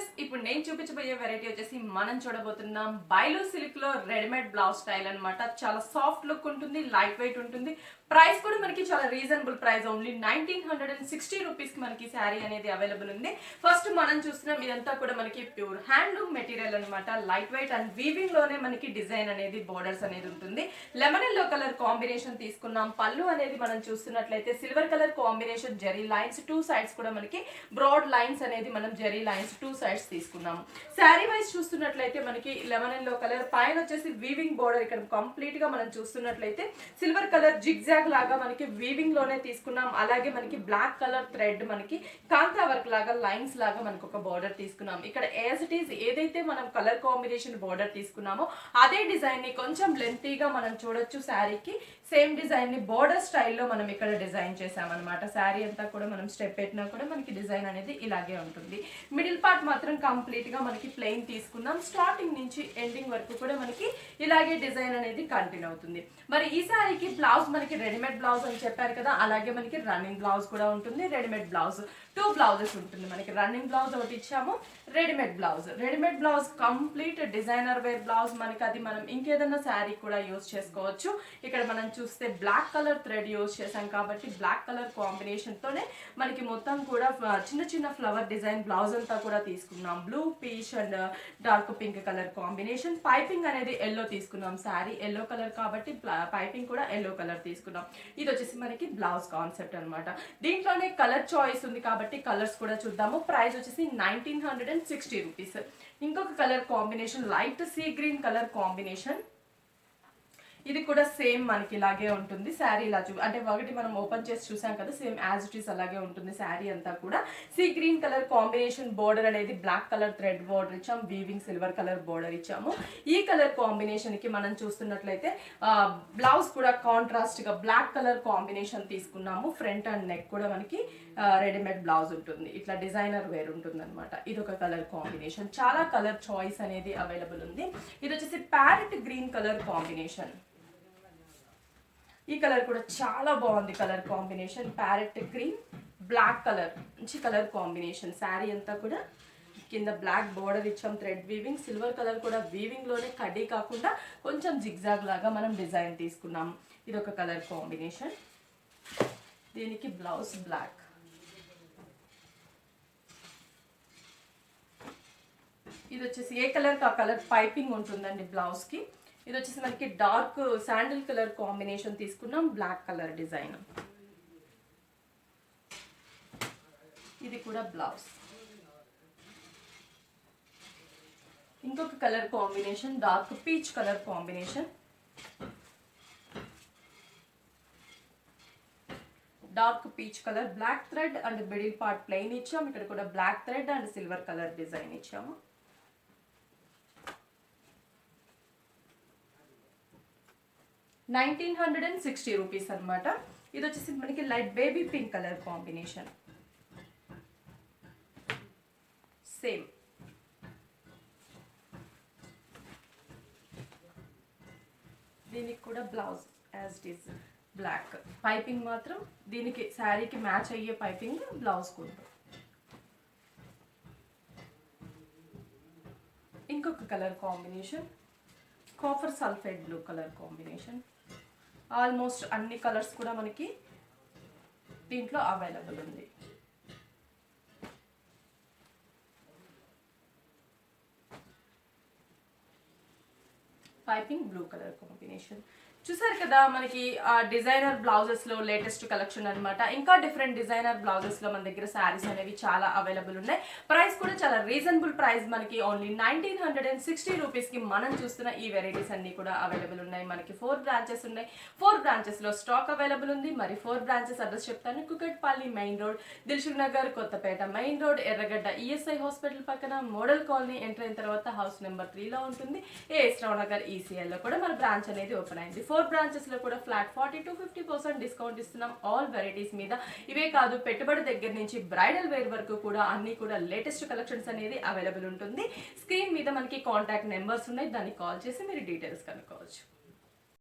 Viewers, ఇప్పుడు నేను చూపించబోయే వెరైటీ వచ్చేసి మనం చూడబోతున్నాం బైలు సిల్క్ లో రెడీమేడ్ బ్లౌజ్ స్టైల్ అన్నమాట. చాలా సాఫ్ట్ లుక్ ఉంటుంది, లైట్ వెయిట్ ఉంటుంది. ప్రైస్ కూడా మనకి చాలా రీజనబుల్ ప్రైస్, ఓన్లీ 1960 రూపీస్ కి మనకి శారీ అనేది అవైలబుల్ ఉంది. ఫస్ట్ మనం చూస్తున్నాం ఇదంతా కూడా మనకి ప్యూర్ హ్యాండ్లూమ్ మెటీరియల్ అన్నమాట. లైట్ వెయిట్ అండ్ వీవింగ్ లోనే మనకి డిజైన్ అనేది బోర్డర్స్ అనేది ఉంటుంది. లెమన్ ఎల్లో కలర్ కాంబినేషన్ తీసుకున్నాం. పళ్ళు అనేది మనం చూస్తున్నట్లయితే silver colour combination, zari lines two sides కూడా మనకి బ్రాడ్ లైన్స్ అనేది మనం జెరీ లైన్స్ టూ సైడ్స్ తీసుకున్నాము. శారీ వైజ్ చూస్తున్నట్లయితే మనకి లెమన్ ఎల్లో కలర్, పైన వచ్చేసి వీవింగ్ బోర్డర్. ఇక్కడ కంప్లీట్ గా మనం చూస్తున్నట్లయితే సిల్వర్ కలర్ జిగ్జాగ్ లాగా మనకి వీవింగ్ లోనే తీసుకున్నాం. అలాగే మనకి బ్లాక్ కలర్ థ్రెడ్, మనకి కాంతా వర్క్ లాగా లైన్స్ లాగా మనకు ఒక బోర్డర్ తీసుకున్నాం. ఇక్కడ యాజ్ ఇట్ ఈస్ ఏదైతే మనం కలర్ కాంబినేషన్ బోర్డర్ తీసుకున్నామో అదే డిజైన్ ని కొంచెం లెంతీగా మనం చూడొచ్చు. శారీకి సేమ్ డిజైన్ ని బోర్డర్ స్టైల్లో మనం ఇక్కడ డిజైన్ చేసామన్నమాట. శారీ అంతా కూడా మనం స్టెప్ పెట్టినా కూడా మనకి డిజైన్ అనేది ఇలాగే ఉంటుంది. మిడిల్ పార్ట్ మాత్రం కంప్లీట్ గా మనకి ప్లెయిన్ తీసుకున్నాం. స్టార్టింగ్ నుంచి ఎండింగ్ వరకు కూడా మనకి ఇలాగే డిజైన్ అనేది కంటిన్యూ అవుతుంది. మరి ఈ శారీకి బ్లౌజ్ మనకి రెడీమేడ్ బ్లౌజ్ అని చెప్పారు కదా, అలాగే మనకి రన్నింగ్ బ్లౌజ్ కూడా ఉంటుంది. రెడీమేడ్ బ్లౌజ్ టూ బ్లౌజెస్ ఉంటుంది. మనకి రన్నింగ్ బ్లౌజ్ ఒకటి ఇచ్చాము, readymade blouse complete designer wear blouse. మనకి అది మనం ఇంకేదన్నా శారీ కూడా యూజ్ చేసుకోవచ్చు. ఇక్కడ మనం చూస్తే బ్లాక్ కలర్ థ్రెడ్ యూజ్ చేసాం కాబట్టి బ్లాక్ కలర్ కాంబినేషన్ తోనే మనకి మొత్తం కూడా చిన్న చిన్న ఫ్లవర్ డిజైన్ బ్లౌజ్ అంతా కూడా తీసుకున్నాం. Blue, peach and dark pink colour combination. Piping అనేది ఎల్లో తీసుకున్నాం. శారీ ఎల్లో కలర్ కాబట్టి పైపింగ్ కూడా ఎల్లో కలర్ తీసుకున్నాం. ఇది వచ్చేసి మనకి బ్లౌజ్ కాన్సెప్ట్ అనమాట. దీంట్లోనే కలర్ చాయిస్ ఉంది కాబట్టి కలర్స్ కూడా చూద్దాము. ప్రైస్ వచ్చేసి 1960 రూపీస్. ఇంకొక colour combination light sea green colour combination. ఇది కూడా సేమ్ మనకి ఇలాగే ఉంటుంది. శారీ ఇలా అంటే ఒకటి మనం ఓపెన్ చేసి చూసాం కదా, సేమ్ యాజ్ ఇట్ ఈస్ అలాగే ఉంటుంది. శారీ అంతా కూడా sea green colour combination. Border అనేది బ్లాక్ కలర్ థ్రెడ్ బోర్డర్ ఇచ్చాం, వీవింగ్ సిల్వర్ కలర్ బోర్డర్ ఇచ్చాము. ఈ కలర్ కాంబినేషన్ కి మనం చూస్తున్నట్లయితే బ్లౌజ్ కూడా కాంట్రాస్ట్ గా బ్లాక్ కలర్ కాంబినేషన్ తీసుకున్నాము. ఫ్రంట్ అండ్ నెక్ కూడా మనకి రెడీమేడ్ బ్లౌజ్ ఉంటుంది. ఇట్లా డిజైనర్ వేర్ ఉంటుంది అనమాట. ఇది ఒక కలర్ కాంబినేషన్. చాలా కలర్ చాయిస్ అనేది అవైలబుల్ ఉంది. ఇది వచ్చేసి ప్యారెట్ గ్రీన్ కలర్ కాంబినేషన్. ఈ కలర్ కూడా చాలా బాగుంది. Colour combination parrot green, black colour, మంచి కలర్ కాంబినేషన్. శారీ అంతా కూడా కింద బ్లాక్ బోర్డర్ ఇచ్చాం, థ్రెడ్ వీవింగ్. సిల్వర్ కలర్ కూడా వీవింగ్ లోనే కడ్డీ కాకుండా కొంచెం జిగ్జాగ్ లాగా మనం డిజైన్ తీసుకున్నాం. ఇది ఒక కలర్ కాంబినేషన్. దీనికి బ్లౌజ్ బ్లాక్. ఇది వచ్చేసి ఏ కలర్ కా కలర్ పైపింగ్ ఉంటుందండి బ్లౌజ్ కి. ఇది వచ్చేసి మనకి డార్క్ శాండిల్ కలర్ కాంబినేషన్ తీసుకున్నాం, బ్లాక్ కలర్ డిజైన్. ఇది కూడా బ్లౌజ్. ఇంకొక colour combination dark peach colour combination. Dark peach colour, black thread and middle part plain ఇచ్చాము. ఇక్కడ కూడా black thread and silver colour design ఇచ్చాము. 1960 రూపీస్ అనమాట. ఇది వచ్చేసి మనకి light baby pink colour combination. Same దీనికి కూడా blouse as it is black. Piping మాత్రం దీనికి శారీకి మ్యాచ్ అయ్యే పైపింగ్ బ్లౌజ్ కూడా. ఇంకొక colour combination copper sulphate blue colour combination. Almost అన్ని కలర్స్ కూడా మనకి దీంట్లో అవైలబుల్ ఉంది. Piping blue colour combination. చూసారు కదా మనకి డిజైనర్ బ్లౌజెస్ లో లేటెస్ట్ కలెక్షన్ అనమాట. ఇంకా డిఫరెంట్ డిజైనర్ బ్లౌజెస్ లో మన దగ్గర శారీస్ అనేవి చాలా అవైలబుల్ ఉన్నాయి. ప్రైస్ కూడా చాలా రీజనబుల్ ప్రైస్. మనకి ఓన్లీ 1960 రూపీస్ కి మనం చూస్తున్న ఈ వెరైటీస్ అన్ని కూడా అవైలబుల్ ఉన్నాయి. మనకి 4 బ్రాంచెస్ ఉన్నాయి. 4 బ్రాంచెస్ లో స్టాక్ అవైలబుల్ ఉంది. మరి 4 బ్రాంచెస్ అడ్రస్ చెప్తాను. Kukatpally main road, Dilsukh Nagar, Kothapet main road, Erragadda ESI hospital పక్కన మోడల్ కాలనీ ఎంటర్ అయిన తర్వాత హౌస్ నెంబర్ 3 లో ఉంటుంది. ఏఎస్ రావు నగర్ ఈసీఎల్ లో కూడా మన బ్రాంచ్ అనేది ఓపెన్ అయింది. 4 బ్రాంచెస్ లో కూడా ఫ్లాట్ 40 to 50% డిస్కౌంట్ ఇస్తున్నాం ఆల్ వెరైటీస్ మీద. ఇవే కాదు, పెట్టుబడి దగ్గర నుంచి బ్రైడల్ వేర్ వరకు కూడా అన్ని కూడా లేటెస్ట్ కలెక్షన్స్ అనేది అవైలబుల్ ఉంటుంది. స్క్రీన్ మీద మనకి కాంటాక్ట్ నెంబర్స్ ఉన్నాయి, దాన్ని కాల్ చేసి మీరు డీటెయిల్స్ కనుక్కోవచ్చు.